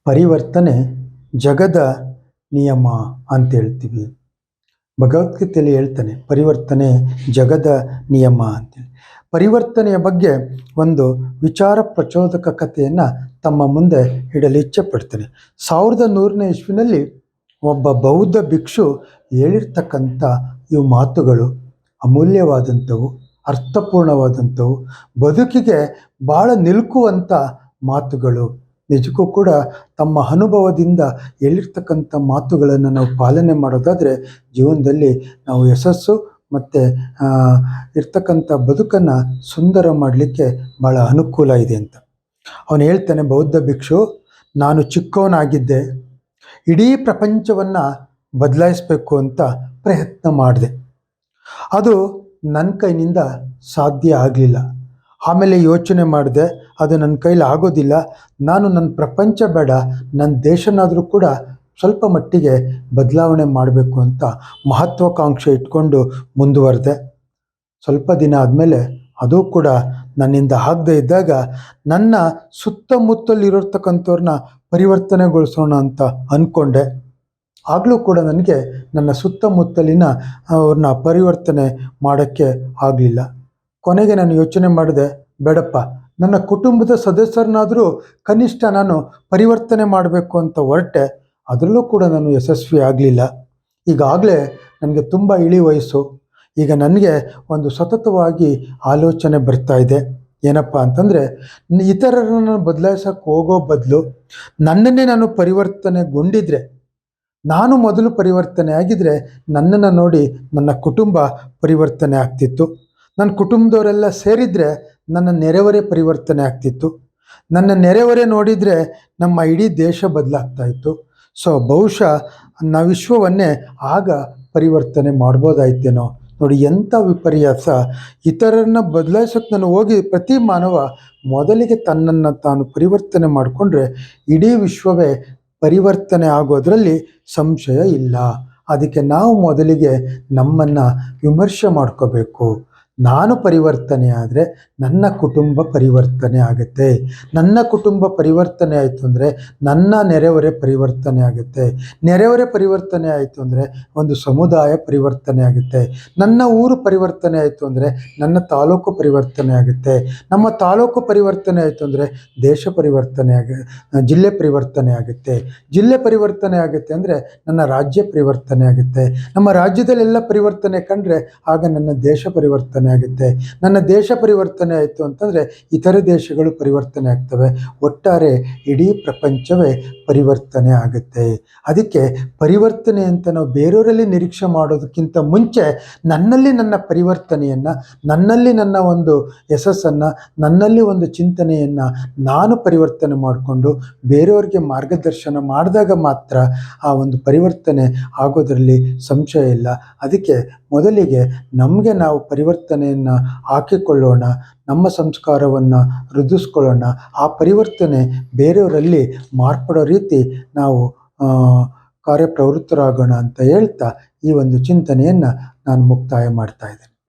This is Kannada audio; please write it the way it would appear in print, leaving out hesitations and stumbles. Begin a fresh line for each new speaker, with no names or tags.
ಪರಿವರ್ತನೆ ಜಗದ ನಿಯಮ ಅಂತ ಹೇಳ್ತೀವಿ. ಭಗವದ್ಗೀತೆಯಲ್ಲಿ ಹೇಳ್ತಾನೆ ಪರಿವರ್ತನೆ ಜಗದ ನಿಯಮ ಅಂತೇಳಿ. ಪರಿವರ್ತನೆಯ ಬಗ್ಗೆ ಒಂದು ವಿಚಾರ ಪ್ರಚೋದಕ ಕಥೆಯನ್ನು ತಮ್ಮ ಮುಂದೆ ಇಡಲು ಇಚ್ಛೆ ಪಡ್ತೇನೆ. 1100ನೇ ಇಸ್ವಿನಲ್ಲಿ ಒಬ್ಬ ಬೌದ್ಧ ಭಿಕ್ಷು ಹೇಳಿರ್ತಕ್ಕಂಥ ಇವು ಮಾತುಗಳು ಅಮೂಲ್ಯವಾದಂಥವು, ಅರ್ಥಪೂರ್ಣವಾದಂಥವು, ಬದುಕಿಗೆ ಭಾಳ ನಿಲುಕುವಂಥ ಮಾತುಗಳು. ನಿಜಕ್ಕೂ ಕೂಡ ತಮ್ಮ ಅನುಭವದಿಂದ ಹೇಳಿರ್ತಕ್ಕಂಥ ಮಾತುಗಳನ್ನು ನಾವು ಪಾಲನೆ ಮಾಡೋದಾದರೆ ಜೀವನದಲ್ಲಿ ನಾವು ಯಶಸ್ಸು ಮತ್ತು ಇರ್ತಕ್ಕಂಥ ಬದುಕನ್ನು ಸುಂದರ ಮಾಡಲಿಕ್ಕೆ ಭಾಳ ಅನುಕೂಲ ಇದೆ ಅಂತ ಅವನು ಹೇಳ್ತಾನೆ. ಬೌದ್ಧ ಭಿಕ್ಷು, ನಾನು ಚಿಕ್ಕವನಾಗಿದ್ದೆ, ಇಡೀ ಪ್ರಪಂಚವನ್ನು ಬದಲಾಯಿಸಬೇಕು ಅಂತ ಪ್ರಯತ್ನ ಮಾಡಿದೆ. ಅದು ನನ್ನ ಕೈನಿಂದ ಸಾಧ್ಯ ಆಗಲಿಲ್ಲ. ಆಮೇಲೆ ಯೋಚನೆ ಮಾಡಿದೆ, ಅದು ನನ್ನ ಕೈಲಿ ಆಗೋದಿಲ್ಲ, ನಾನು ನನ್ನ ಪ್ರಪಂಚ ಬೇಡ, ನನ್ನ ದೇಶನಾದರೂ ಕೂಡ ಸ್ವಲ್ಪ ಮಟ್ಟಿಗೆ ಬದಲಾವಣೆ ಮಾಡಬೇಕು ಅಂತ ಮಹತ್ವಾಕಾಂಕ್ಷೆ ಇಟ್ಕೊಂಡು ಮುಂದುವರೆದೆ. ಸ್ವಲ್ಪ ದಿನ ಆದಮೇಲೆ ಅದು ಕೂಡ ನನ್ನಿಂದ ಆಗದೆ ಇದ್ದಾಗ ನನ್ನ ಸುತ್ತಮುತ್ತಲಿರತಕ್ಕಂಥವ್ರನ್ನ ಪರಿವರ್ತನೆಗೊಳಿಸೋಣ ಅಂತ ಅಂದ್ಕೊಂಡೆ. ಆಗಲೂ ಕೂಡ ನನಗೆ ನನ್ನ ಸುತ್ತಮುತ್ತಲಿನ ಅವ್ರನ್ನ ಪರಿವರ್ತನೆ ಮಾಡೋಕ್ಕೆ ಆಗಲಿಲ್ಲ. ಕೊನೆಗೆ ನಾನು ಯೋಚನೆ ಮಾಡಿದೆ, ಬೇಡಪ್ಪ, ನನ್ನ ಕುಟುಂಬದ ಸದಸ್ಯರನ್ನಾದರೂ ಕನಿಷ್ಠ ನಾನು ಪರಿವರ್ತನೆ ಮಾಡಬೇಕು ಅಂತ ಹೊರಟೆ. ಅದರಲ್ಲೂ ಕೂಡ ನಾನು ಯಶಸ್ವಿ ಆಗಲಿಲ್ಲ. ಈಗಾಗಲೇ ನನಗೆ ತುಂಬ ಇಳಿ ವಯಸ್ಸು. ಈಗ ನನಗೆ ಒಂದು ಸತತವಾಗಿ ಆಲೋಚನೆ ಬರ್ತಾ ಇದೆ. ಏನಪ್ಪ ಅಂತಂದರೆ, ಇತರರನ್ನು ಬದಲಾಯಿಸೋಕ್ಕೆ ಹೋಗೋ ಬದಲು ನನ್ನನ್ನೇ ನಾನು ಪರಿವರ್ತನೆಗೊಂಡಿದ್ರೆ, ನಾನು ಮೊದಲು ಪರಿವರ್ತನೆ ಆಗಿದ್ದರೆ ನನ್ನನ್ನು ನೋಡಿ ನನ್ನ ಕುಟುಂಬ ಪರಿವರ್ತನೆ ಆಗ್ತಿತ್ತು. ನನ್ನ ಕುಟುಂಬದವರೆಲ್ಲ ಸೇರಿದರೆ ನನ್ನ ನೆರೆಹೊರೆ ಪರಿವರ್ತನೆ ಆಗ್ತಿತ್ತು. ನನ್ನ ನೆರೆಹೊರೆ ನೋಡಿದರೆ ನಮ್ಮ ಇಡೀ ದೇಶ ಬದಲಾಗ್ತಾಯಿತ್ತು. ಸೊ ಬಹುಶಃ ನಾವು ವಿಶ್ವವನ್ನೇ ಆಗ ಪರಿವರ್ತನೆ ಮಾಡ್ಬೋದಾಯ್ತೇನೋ. ನೋಡಿ ಎಂಥ ವಿಪರ್ಯಾಸ. ಇತರರನ್ನ ಬದಲಾಯಿಸೋಕ್ಕೆ ನಾನು ಹೋಗಿ ಪ್ರತಿ ಮಾನವ ಮೊದಲಿಗೆ ತನ್ನನ್ನು ತಾನು ಪರಿವರ್ತನೆ ಮಾಡಿಕೊಂಡ್ರೆ ಇಡೀ ವಿಶ್ವವೇ ಪರಿವರ್ತನೆ ಆಗೋದರಲ್ಲಿ ಸಂಶಯ ಇಲ್ಲ. ಅದಕ್ಕೆ ನಾವು ಮೊದಲಿಗೆ ನಮ್ಮನ್ನು ವಿಮರ್ಶೆ ಮಾಡ್ಕೋಬೇಕು. ನಾನು ಪರಿವರ್ತನೆ ಆದರೆ ನನ್ನ ಕುಟುಂಬ ಪರಿವರ್ತನೆ ಆಗುತ್ತೆ. ನನ್ನ ಕುಟುಂಬ ಪರಿವರ್ತನೆ ಆಯಿತು ಅಂದರೆ ನನ್ನ ನೆರೆಹೊರೆ ಪರಿವರ್ತನೆ ಆಗುತ್ತೆ. ನೆರೆಹೊರೆ ಪರಿವರ್ತನೆ ಆಯಿತು ಅಂದರೆ ಒಂದು ಸಮುದಾಯ ಪರಿವರ್ತನೆ ಆಗುತ್ತೆ. ನನ್ನ ಊರು ಪರಿವರ್ತನೆ ಆಯಿತು ಅಂದರೆ ನನ್ನ ತಾಲೂಕು ಪರಿವರ್ತನೆ ಆಗುತ್ತೆ. ನಮ್ಮ ತಾಲೂಕು ಪರಿವರ್ತನೆ ಆಯಿತು ಅಂದರೆ ದೇಶ ಪರಿವರ್ತನೆ ಜಿಲ್ಲೆ ಪರಿವರ್ತನೆ ಆಗುತ್ತೆ. ಜಿಲ್ಲೆ ಪರಿವರ್ತನೆ ಆಗುತ್ತೆ ಅಂದರೆ ನನ್ನ ರಾಜ್ಯ ಪರಿವರ್ತನೆ ಆಗುತ್ತೆ. ನಮ್ಮ ರಾಜ್ಯದಲ್ಲೆಲ್ಲ ಪರಿವರ್ತನೆ ಕಂಡ್ರೆ ಆಗ ನನ್ನ ದೇಶ ಪರಿವರ್ತನೆ ಆಗುತ್ತೆ. ನನ್ನ ದೇಶ ಪರಿವರ್ತನೆ ಆಯಿತು ಅಂತಂದರೆ ಇತರೆ ದೇಶಗಳು ಪರಿವರ್ತನೆ ಆಗ್ತವೆ. ಒಟ್ಟಾರೆ ಇಡೀ ಪ್ರಪಂಚವೇ ಪರಿವರ್ತನೆ ಆಗುತ್ತೆ. ಅದಕ್ಕೆ ಪರಿವರ್ತನೆ ಅಂತ ನಾವು ಬೇರೆಯವರಲ್ಲಿ ನಿರೀಕ್ಷೆ ಮಾಡೋದಕ್ಕಿಂತ ಮುಂಚೆ ನನ್ನಲ್ಲಿ ನನ್ನ ಪರಿವರ್ತನೆಯನ್ನು, ನನ್ನಲ್ಲಿ ನನ್ನ ಒಂದು ಯಶಸ್ಸನ್ನು, ನನ್ನಲ್ಲಿ ಒಂದು ಚಿಂತನೆಯನ್ನು ನಾನು ಪರಿವರ್ತನೆ ಮಾಡಿಕೊಂಡು ಬೇರೆಯವ್ರಿಗೆ ಮಾರ್ಗದರ್ಶನ ಮಾಡಿದಾಗ ಮಾತ್ರ ಆ ಒಂದು ಪರಿವರ್ತನೆ ಆಗೋದರಲ್ಲಿ ಸಂಶಯ ಇಲ್ಲ. ಅದಕ್ಕೆ ಮೊದಲಿಗೆ ನಮಗೆ ನಾವು ಪರಿವರ್ತನೆಯನ್ನು ಹಾಕಿಕೊಳ್ಳೋಣ, ನಮ್ಮ ಸಂಸ್ಕಾರವನ್ನು ವೃದ್ಧಿಸ್ಕೊಳ್ಳೋಣ. ಆ ಪರಿವರ್ತನೆ ಬೇರೆಯವರಲ್ಲಿ ಮಾರ್ಪಡೋ ರೀತಿ ನಾವು ಕಾರ್ಯಪ್ರವೃತ್ತರಾಗೋಣ ಅಂತ ಹೇಳ್ತಾ ಈ ಒಂದು ಚಿಂತನೆಯನ್ನು ನಾನು ಮುಕ್ತಾಯ ಮಾಡ್ತಾ ಇದ್ದೇನೆ.